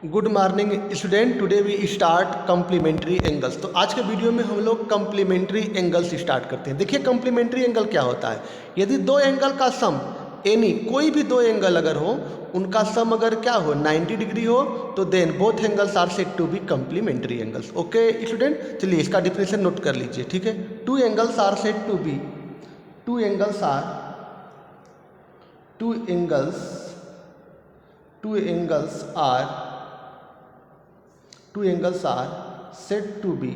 Good morning student, today we start complementary angles. तो आज के वीडियो में हम लोग कम्प्लीमेंट्री एंगल्स स्टार्ट करते हैं। देखिए कम्प्लीमेंट्री एंगल क्या होता है। यदि दो एंगल का सम एनी कोई भी दो एंगल अगर हो, उनका सम अगर क्या हो 90 डिग्री हो, तो then both angles are said to be complementary angles. Okay student, चलिए इसका डिफिनेशन नोट कर लीजिए। ठीक है, two angles are said to be two angles are two angles two angles are two angles are said to be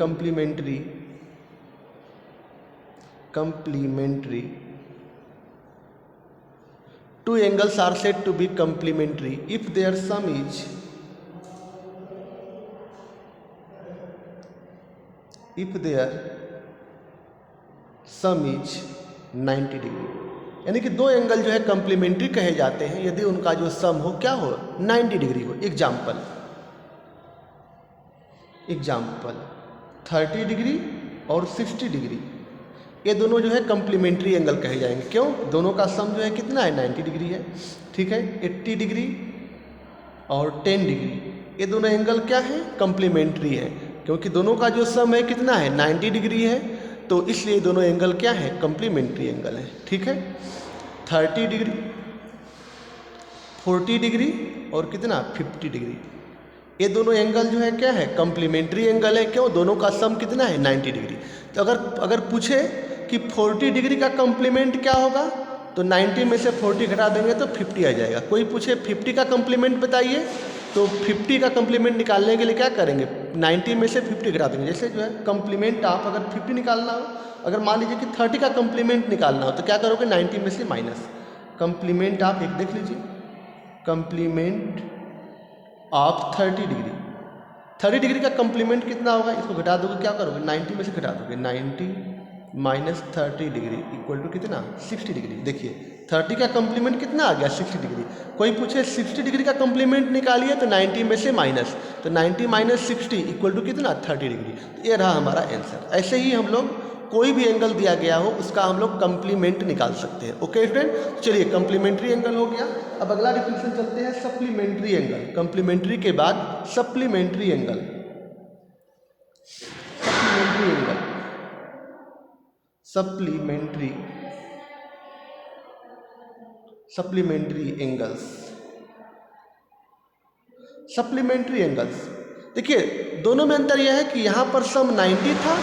complementary two angles are said to be complementary if their sum is 90 degree. यानी कि दो angle जो है complementary कहे जाते हैं यदि उनका जो सम हो क्या हो 90 डिग्री हो। एग्जाम्पल 30 डिग्री और 60 डिग्री, ये दोनों जो है कम्प्लीमेंट्री एंगल कहे जाएंगे। क्यों? दोनों का सम जो है कितना है 90 डिग्री है। ठीक है, 80 डिग्री और 10 डिग्री, ये दोनों एंगल क्या है कम्प्लीमेंट्री है, क्योंकि दोनों का जो सम है कितना है 90 डिग्री है, तो इसलिए दोनों एंगल क्या है कम्प्लीमेंट्री एंगल है। ठीक है, 30 डिग्री 40 डिग्री और कितना 50 डिग्री, ये दोनों एंगल जो है क्या है कम्प्लीमेंट्री एंगल है। क्यों? दोनों का सम कितना है 90 डिग्री। तो अगर पूछे कि 40 डिग्री का कम्प्लीमेंट क्या होगा, तो 90 में से 40 घटा देंगे तो 50 आ जाएगा। कोई पूछे 50 का कम्प्लीमेंट बताइए, तो 50 का कम्प्लीमेंट निकालने के लिए क्या करेंगे 90 में से 50 घटा देंगे। जैसे जो है कम्प्लीमेंट आप अगर 50 निकालना हो, अगर मान लीजिए कि 30 का कम्प्लीमेंट निकालना हो, तो क्या करोगे 90 में से माइनस कम्प्लीमेंट। आप एक देख लीजिए कम्प्लीमेंट ऑफ 30 डिग्री का कम्प्लीमेंट कितना होगा, इसको घटा दोगे, क्या करोगे 90 में से घटा दोगे, 90 माइनस 30 डिग्री इक्वल टू कितना 60 डिग्री। देखिए 30 का कम्प्लीमेंट कितना आ गया 60 डिग्री। कोई पूछे 60 डिग्री का कम्प्लीमेंट निकालिए, तो 90 में से माइनस, तो 90 माइनस 60 इक्वल टू कितना 30 डिग्री। तो ये रहा हमारा आंसर। ऐसे ही हम लोग कोई भी एंगल दिया गया हो उसका हम लोग कम्प्लीमेंट निकाल सकते हैं। ओके स्टूडेंट, चलिए कम्प्लीमेंट्री एंगल हो गया। अब अगला डिफिनेशन चलते हैं सप्लीमेंट्री एंगल। कम्प्लीमेंट्री के बाद सप्लीमेंट्री एंगल। सप्लीमेंट्री एंगल्स देखिए दोनों में अंतर यह है कि यहाँ पर सम 90 था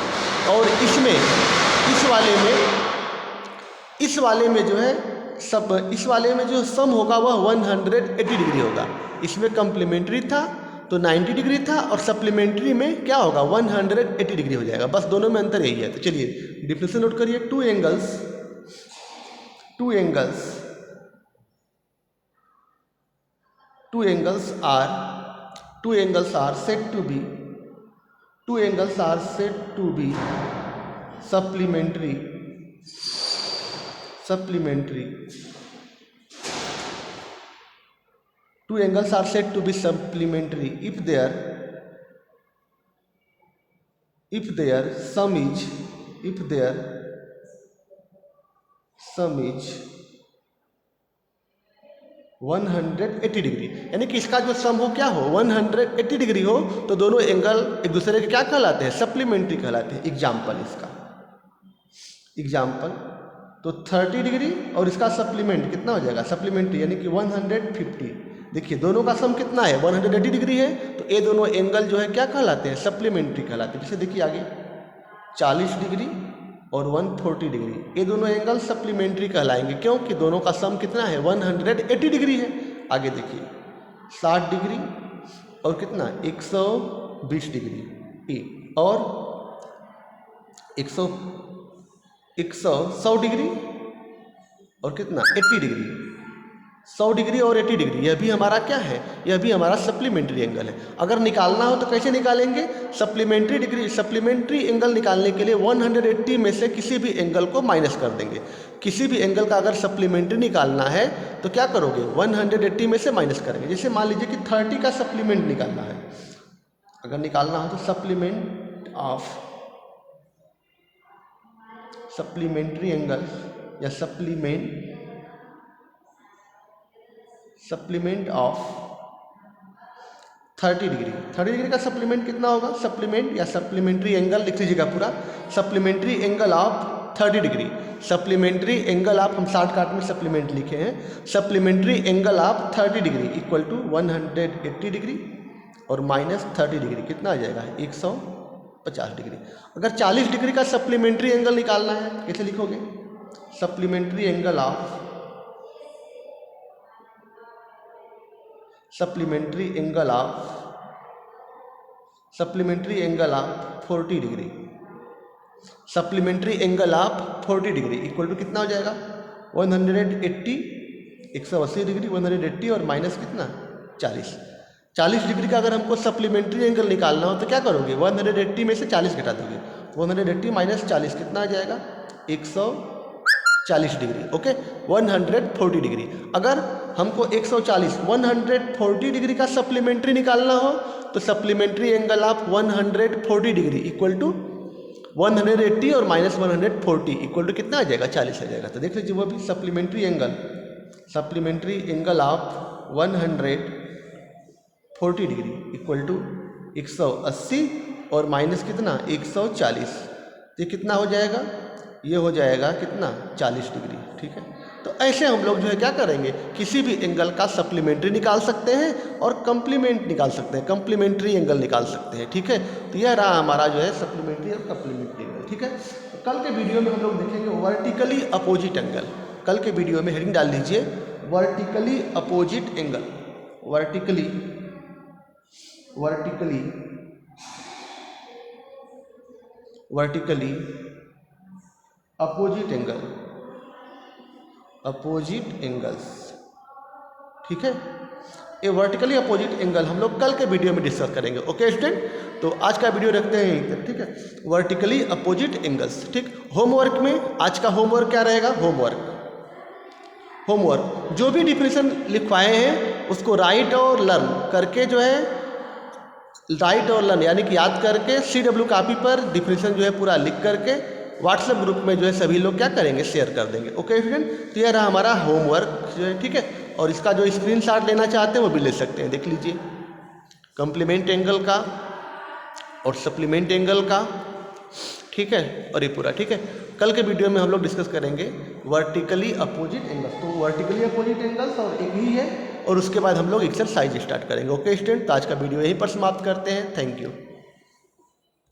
और इस वाले में जो सम होगा वह 180 डिग्री होगा। इसमें कम्प्लीमेंट्री था तो 90 डिग्री था और सप्लीमेंट्री में क्या होगा 180 डिग्री हो जाएगा। बस दोनों में अंतर यही है। तो चलिए डिफिनेशन नोट करिए। Two angles are said to be supplementary two angles are said to be supplementary if their sum is 180 degree. यानी कि इसका जो सम हो क्या हो 180 डिग्री हो, तो दोनों एंगल एक दूसरे के क्या कहलाते हैं सप्लीमेंट्री कहलाते हैं। एग्जाम्पल तो 30 डिग्री और इसका सप्लीमेंट कितना हो जाएगा सप्लीमेंट्री, यानी कि 150। देखिए दोनों का सम कितना है 180 डिग्री है, तो ये दोनों एंगल जो है क्या कहलाते हैं सप्लीमेंट्री कहलाते हैं। जैसे देखिए आगे 40 डिग्री और 140 डिग्री, ये दोनों एंगल सप्लीमेंट्री कहलाएंगे क्योंकि दोनों का सम कितना है 180 डिग्री है। आगे देखिए 60 डिग्री और कितना 120 डिग्री और 100 डिग्री और कितना 80 डिग्री, 100 डिग्री और 80 डिग्री, यह भी हमारा क्या है, यह भी हमारा सप्लीमेंट्री एंगल है। अगर निकालना हो तो कैसे निकालेंगे, सप्लीमेंट्री एंगल निकालने के लिए 180 में से किसी भी एंगल को माइनस कर देंगे। किसी भी एंगल का अगर सप्लीमेंट्री निकालना है तो क्या करोगे 180 में से माइनस करेंगे। जैसे मान लीजिए कि 30 का सप्लीमेंट निकालना है, अगर निकालना हो तो सप्लीमेंट्री एंगल या सप्लीमेंट ऑफ 30 डिग्री। 30 डिग्री का सप्लीमेंट कितना होगा? सप्लीमेंट या सप्लीमेंट्री एंगल लिख लीजिएगा पूरा, supplementary angle of 30 degree. Supplementary angle of, हम शॉर्टकट में सप्लीमेंट लिखे हैं, supplementary angle of 30 degree equal to 180 degree और माइनस 30 डिग्री कितना आ जाएगा? 150 डिग्री। अगर 40 डिग्री का सप्लीमेंट्री एंगल निकालना है कैसे लिखोगे? Supplementary angle of supplementary angle of 40 degree, supplementary angle of 40 degree equal to कितना हो जाएगा? 180, 180 डिग्री, 180 और माइनस कितना? 40। 40 डिग्री का अगर हमको सप्लीमेंट्री एंगल निकालना हो तो क्या करोगे? 180 में से 40 घटा दोगे, 180 माइनस 40 कितना आ जाएगा? 140 डिग्री। Okay, 140 degree. अगर हमको 140 डिग्री का सप्लीमेंट्री निकालना हो तो supplementary angle of 140 degree equal to 180 और माइनस 140 इक्वल टू कितना आ जाएगा? 40 आ जाएगा। तो देख लीजिए वो भी supplementary angle of 140 degree equal to 180 और माइनस कितना? 140। ये कितना हो जाएगा? ये हो जाएगा कितना? 40 डिग्री। ठीक है, तो ऐसे हम लोग जो है क्या करेंगे, किसी भी एंगल का सप्लीमेंट्री निकाल सकते हैं और कंप्लीमेंट निकाल सकते हैं, कंप्लीमेंट्री एंगल निकाल सकते हैं। ठीक है, तो यह रहा हमारा जो है सप्लीमेंट्री और कंप्लीमेंट्री एंगल। ठीक है, तो कल के वीडियो में हम लोग देखेंगे वर्टिकली अपोजिट एंगल। कल के वीडियो में हेडिंग डाल दीजिए vertically opposite angle, vertically opposite angles. ठीक है, ये वर्टिकली अपोजिट एंगल हम लोग कल के वीडियो में डिस्कस करेंगे। ओके स्टूडेंट, तो आज का वीडियो रखते हैं यहीं तक। ठीक है, वर्टिकली अपोजिट एंगल्स। ठीक, होमवर्क में आज का होमवर्क क्या रहेगा? होमवर्क जो भी डिफिनेशन लिखवाए हैं उसको राइट और लर्न करके जो है, राइट और लर्न यानी कि याद करके CW कॉपी पर डिफिनेशन जो है पूरा लिख करके व्हाट्सएप ग्रुप में जो है सभी लोग क्या करेंगे? शेयर कर देंगे। ओके स्टूडेंट, तो यह रहा हमारा होमवर्क जो है। ठीक है, और इसका जो स्क्रीनशॉट लेना चाहते हैं वो भी ले सकते हैं। देख लीजिए कंप्लीमेंट एंगल का और सप्लीमेंट एंगल का। ठीक है, और ये पूरा। ठीक है, कल के वीडियो में हम लोग डिस्कस करेंगे वर्टिकली अपोजिट एंगल्स। तो वर्टिकली अपोजिट एंगल्स और एक ही है, और उसके बाद हम लोग एक्सरसाइज स्टार्ट करेंगे। ओके स्टूडेंट, तो आज का वीडियो यहीं पर समाप्त करते हैं। Thank you.